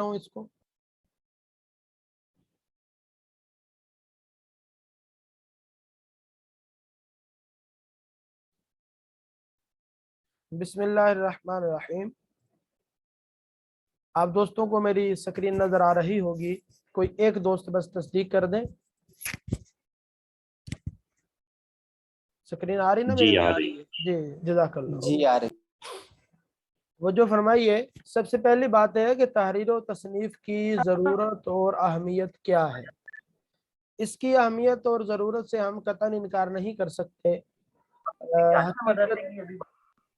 हूँ इसको। बिस्मिल्लाहिर्रहमानिर्रहीम। आप दोस्तों को मेरी स्क्रीन नजर आ रही होगी, कोई एक दोस्त बस तस्दीक कर दें। स्क्रीन आ रही ना मेरी? जी आ रही है। जी, जज़ाकल्लाह। जी आ रही। वो जो फरमाइए, सबसे पहली बात है कि तहरीर और तसनीफ की ज़रूरत और अहमियत क्या है। इसकी अहमियत और ज़रूरत से हम कतई इनकार नहीं कर सकते।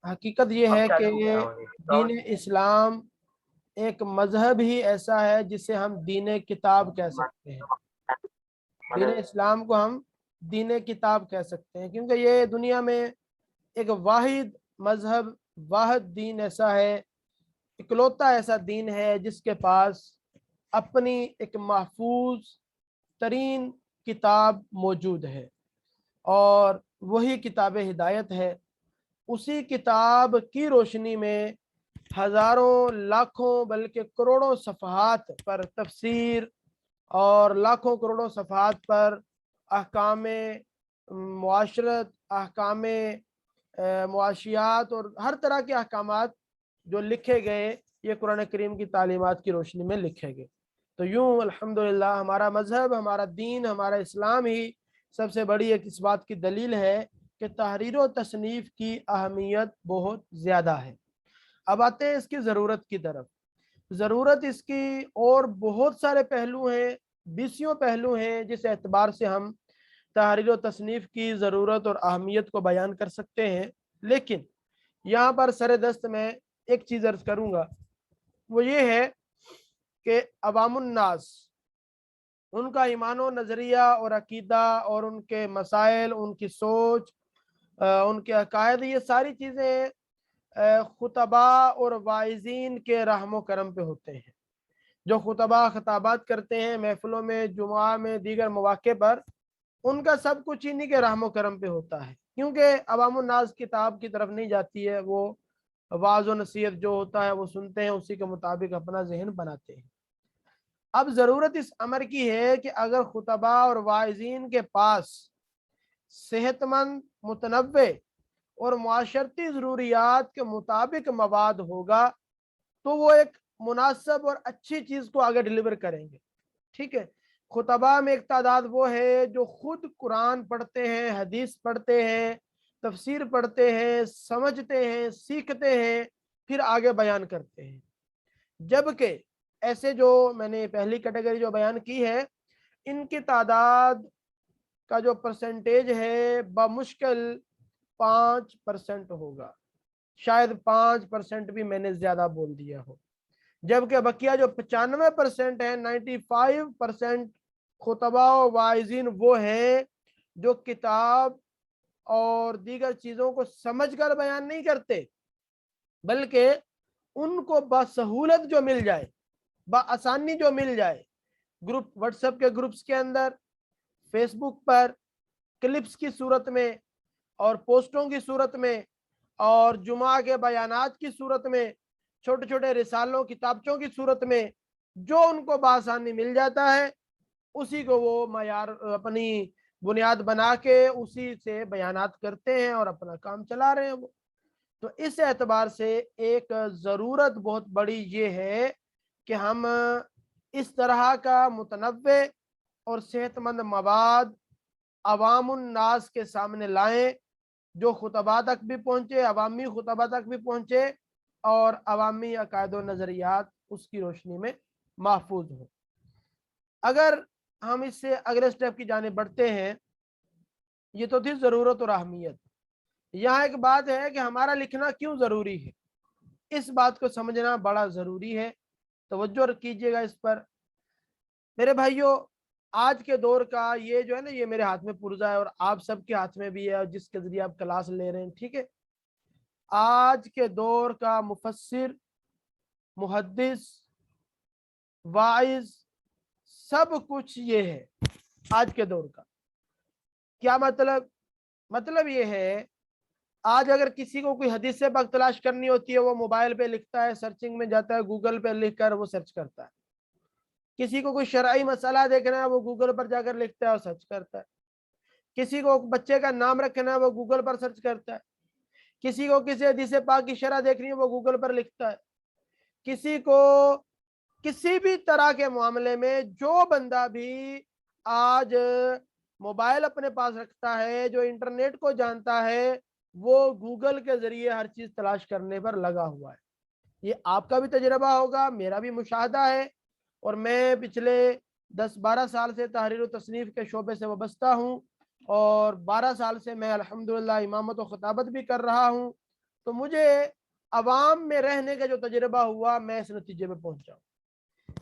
हकीकत ये है कि दीन इस्लाम एक मजहब ही ऐसा है जिसे हम दीन किताब कह सकते हैं। दीन इस्लाम को हम दीन किताब कह सकते हैं, क्योंकि ये दुनिया में एक वाहिद मजहब, वाहिद दीन ऐसा है, इकलौता ऐसा दीन है जिसके पास अपनी एक महफूज तरीन किताब मौजूद है, और वही किताब हिदायत है। उसी किताब की रोशनी में हजारों लाखों बल्कि करोड़ों सफ़हात पर तफसीर और लाखों करोड़ों सफ़हात पर अहकाम मुआशरत, अहकाम मुआशियात और हर तरह के अहकामात जो लिखे गए, ये कुरान करीम की तालीमात की रोशनी में लिखे गए। तो यूँ अल्हम्दुलिल्लाह हमारा मजहब, हमारा दीन, हमारा इस्लाम ही सबसे बड़ी एक इस बात की दलील है कि तहरीर व तसनीफ़ की अहमियत बहुत ज़्यादा है। अब आते हैं इसकी ज़रूरत की तरफ। ज़रूरत इसकी और बहुत सारे पहलू हैं, बीसियों पहलू हैं जिस एतबार से हम तहरीर व तसनीफ़ की ज़रूरत और अहमियत को बयान कर सकते हैं। लेकिन यहाँ पर सर दस्त में एक चीज़ अर्ज़ करूँगा, वो ये है कि अवामुन्नास, उनका ईमान व नज़रिया और अकीदा और उनके मसाइल, उनकी सोच, उनके अकायद, ये सारी चीज़ें खुतबा और वाइज़ीन के रहमो करम पे होते हैं। जो खुतबा खताबात करते हैं महफिलों में, जुमा में, दीगर मौके पर, उनका सब कुछ इन्हीं के रहमो करम पे होता है, क्योंकि अवामुन्नास किताब की तरफ नहीं जाती है। वो वाज़ व नसीहत जो होता है वो सुनते हैं, उसी के मुताबिक अपना जहन बनाते हैं। अब ज़रूरत इस अमर की है कि अगर खुतबा और वाइज़ीन के पास सेहतमंद, मुतनव्वे और माशरती ज़रूरियात के मुताबिक मवाद होगा तो वो एक मुनासिब और अच्छी चीज़ को आगे डिलीवर करेंगे। ठीक है, खुतबा में एक तादाद वो है जो खुद कुरान पढ़ते हैं, हदीस पढ़ते हैं, तफसीर पढ़ते हैं, समझते हैं, सीखते हैं, फिर आगे बयान करते हैं। जबकि ऐसे जो मैंने पहली कैटेगरी जो बयान की है, इनकी तादाद का जो परसेंटेज है बमुश्किल 5% होगा, शायद 5% भी मैंने ज्यादा बोल दिया हो। जबकि बकिया जो 95% है, 95% खुतबा व वाइज़ीन वो हैं जो किताब और दीगर चीज़ों को समझकर बयान नहीं करते, बल्कि उनको बसहूलत जो मिल जाए, बआसानी जो मिल जाए, ग्रुप, व्हाट्सएप के ग्रुप्स के अंदर, फेसबुक पर क्लिप्स की सूरत में और पोस्टों की सूरत में और जुमा के बयानात की सूरत में, छोटे छोटे रिसालों, किताबचों की सूरत में, जो उनको बआसानी मिल जाता है उसी को वो मयार, अपनी बुनियाद बना के उसी से बयानात करते हैं और अपना काम चला रहे हैं वो। तो इस एतबार से एक ज़रूरत बहुत बड़ी ये है कि हम इस तरह का मुतनव्वे और सेहतमंद मवाद अवामुन्नास के सामने लाएं, जो खुतबा तक भी पहुँचे, अवामी खुतबा तक भी पहुँचे और अवामी अकायद व नज़रियात उसकी रोशनी में महफूज हो। अगर हम इससे अगले स्टेप की जाने बढ़ते हैं, ये तो थी ज़रूरत और अहमियत। यहाँ एक बात है कि हमारा लिखना क्यों ज़रूरी है, इस बात को समझना बड़ा ज़रूरी है। तवज्जो कीजिएगा इस पर मेरे भाइयों। आज के दौर का ये जो है ना, ये मेरे हाथ में पुर्जा है और आप सबके हाथ में भी है, और जिसके जरिए आप क्लास ले रहे हैं, ठीक है। आज के दौर का मुफस्सिर, मुहद्दिस, वाइज, सब कुछ ये है आज के दौर का। क्या मतलब? मतलब ये है آج اگر کسی کو کوئی حدیث پاک تلاش کرنی ہوتی ہے وہ موبائل پہ لکھتا ہے، سرچنگ میں جاتا ہے، گوگل پہ لکھ کر وہ سرچ کرتا ہے. کسی کو کوئی شرعی مسئلہ دیکھنا ہے وہ گوگل پر جا کر لکھتا ہے اور سرچ کرتا ہے. کسی کو بچے کا نام رکھنا ہے وہ گوگل پر سرچ کرتا ہے. کسی کو کسی حدیث پاک کی شرح دیکھنی ہے وہ گوگل پر لکھتا ہے. کسی کو کسی بھی طرح کے معاملے میں جو بندہ بھی آج موبائل اپنے پاس رکھتا ہے، جو انٹرنیٹ کو جانتا ہے، وہ گوگل کے ذریعے ہر چیز تلاش کرنے پر لگا ہوا ہے. یہ آپ کا بھی تجربہ ہوگا، میرا بھی مشاہدہ ہے. اور میں پچھلے 10-12 سال سے تحریر و تصنیف کے شعبے سے وابستہ ہوں، اور 12 سال سے میں الحمدللہ امامت و خطابت بھی کر رہا ہوں. تو مجھے عوام میں رہنے کا جو تجربہ ہوا، میں اس نتیجے پہ پہنچا ہوں.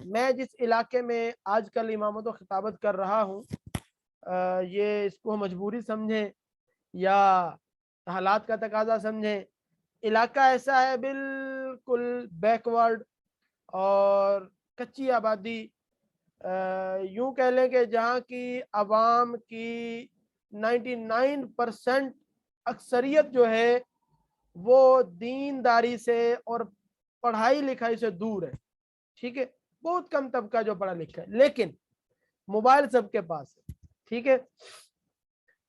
میں جس علاقے میں آج کل امامت و خطابت کر رہا ہوں، یہ اس کو مجبوری سمجھیں یا حالات کا تقاضا سمجھیں، علاقہ ایسا ہے بالکل بیکورڈ اور کچی آبادی، یوں کہہ لیں کہ جہاں کی عوام کی 99% اکثریت جو ہے وہ دینداری سے اور پڑھائی لکھائی سے دور ہے. ٹھیک ہے، بہت کم طبقہ جو پڑھا لکھا ہے، لیکن موبائل سب کے پاس ہے. ٹھیک ہے،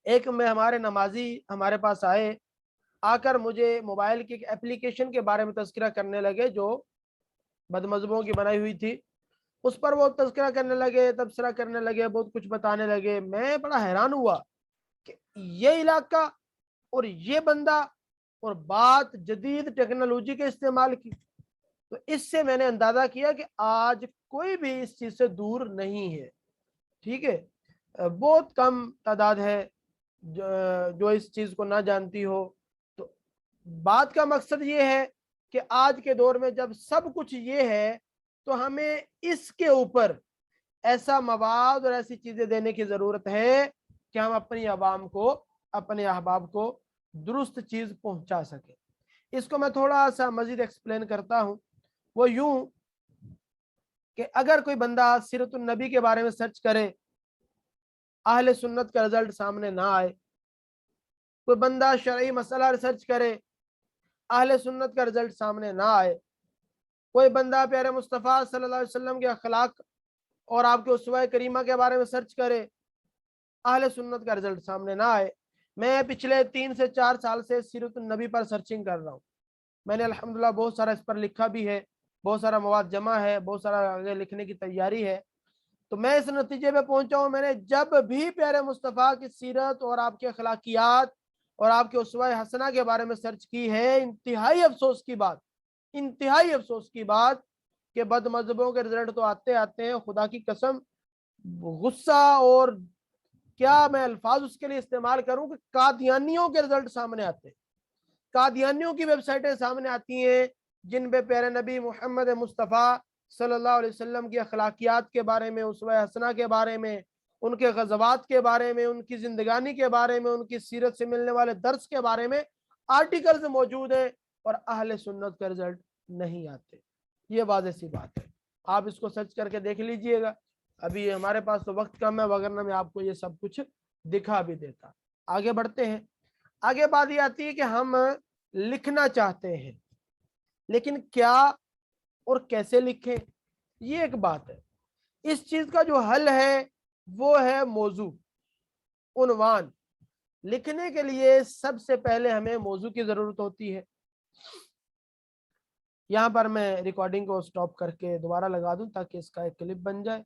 ایک میں ہمارے نمازی ہمارے پاس آئے، آ کر مجھے موبائل کی ایک اپلیکیشن کے بارے میں تذکرہ کرنے لگے جو بد مذہبوں کی بنائی ہوئی تھی. اس پر وہ تذکرہ کرنے لگے، تبصرہ کرنے لگے، بہت کچھ بتانے لگے. میں بڑا حیران ہوا کہ یہ علاقہ اور یہ بندہ اور بات جدید ٹیکنالوجی کے استعمال کی. تو اس سے میں نے اندازہ کیا کہ آج کوئی بھی اس چیز سے دور نہیں ہے. ٹھیک ہے، بہت کم تعداد ہے جو اس چیز کو نہ جانتی ہو. تو بات کا مقصد یہ ہے کہ آج کے دور میں جب سب کچھ یہ ہے تو ہمیں اس کے اوپر ایسا مواد اور ایسی چیزیں دینے کی ضرورت ہے کہ ہم اپنی عوام کو، اپنے احباب کو درست چیز پہنچا سکیں. اس کو میں تھوڑا سا مزید ایکسپلین کرتا ہوں. وہ یوں کہ اگر کوئی بندہ سیرت النبی کے بارے میں سرچ کرے، اہل سنت کا رزلٹ سامنے نہ آئے. کوئی بندہ شرعی مسئلہ ریسرچ کرے، اہل سنت کا رزلٹ سامنے نہ آئے. کوئی بندہ پیارے مصطفیٰ صلی اللہ علیہ وسلم کے اخلاق اور آپ کے اسوہ کریمہ کے بارے میں سرچ کرے، اہل سنت کا رزلٹ سامنے نہ آئے. میں پچھلے 3 سے 4 سال سے سیرت النبی پر سرچنگ کر رہا ہوں. میں نے الحمدللہ بہت سارا اس پر لکھا بھی ہے، بہت سارا مواد جمع ہے، بہت سارا آگے لکھنے کی تیاری ہے. تو میں اس نتیجے پہ پہنچا ہوں، میں نے جب بھی پیارے مصطفیٰ کی سیرت اور آپ کے اخلاقیات اور آپ کے اسوہ حسنہ کے بارے میں سرچ کی ہے، انتہائی افسوس کی بات کہ بد مذہبوں کے رزلٹ تو آتے ہیں. خدا کی قسم غصہ، اور کیا میں الفاظ اس کے لیے استعمال کروں، کہ قادیانیوں کے رزلٹ سامنے آتے ہیں. قادیانیوں کی ویب سائٹیں سامنے آتی ہیں جن پہ پیارے نبی محمد مصطفیٰ صلی اللہ علیہ وسلم کی اخلاقیات کے بارے میں، اسوہ حسنہ کے بارے میں، ان کے غزوات کے بارے میں، ان کی زندگانی کے بارے میں، ان کی سیرت سے ملنے والے درس کے بارے میں آرٹیکلز موجود ہیں، اور اہل سنت کا رزلٹ نہیں آتے. یہ واضح سی بات ہے، آپ اس کو سرچ کر کے دیکھ لیجئے گا. ابھی ہمارے پاس تو وقت کم ہے، وگرنہ میں آپ کو یہ سب کچھ دکھا بھی دیتا. آگے بڑھتے ہیں. آگے بات یہ آتی ہے کہ ہم لکھنا چاہتے ہیں، لیکن کیا اور کیسے لکھیں، یہ ایک بات ہے. اس چیز کا جو حل ہے وہ ہے موضوع، عنوان. لکھنے کے لیے سب سے پہلے ہمیں موضوع کی ضرورت ہوتی ہے. یہاں پر میں ریکارڈنگ کو سٹاپ کر کے دوبارہ لگا دوں تاکہ اس کا ایک کلپ بن جائے.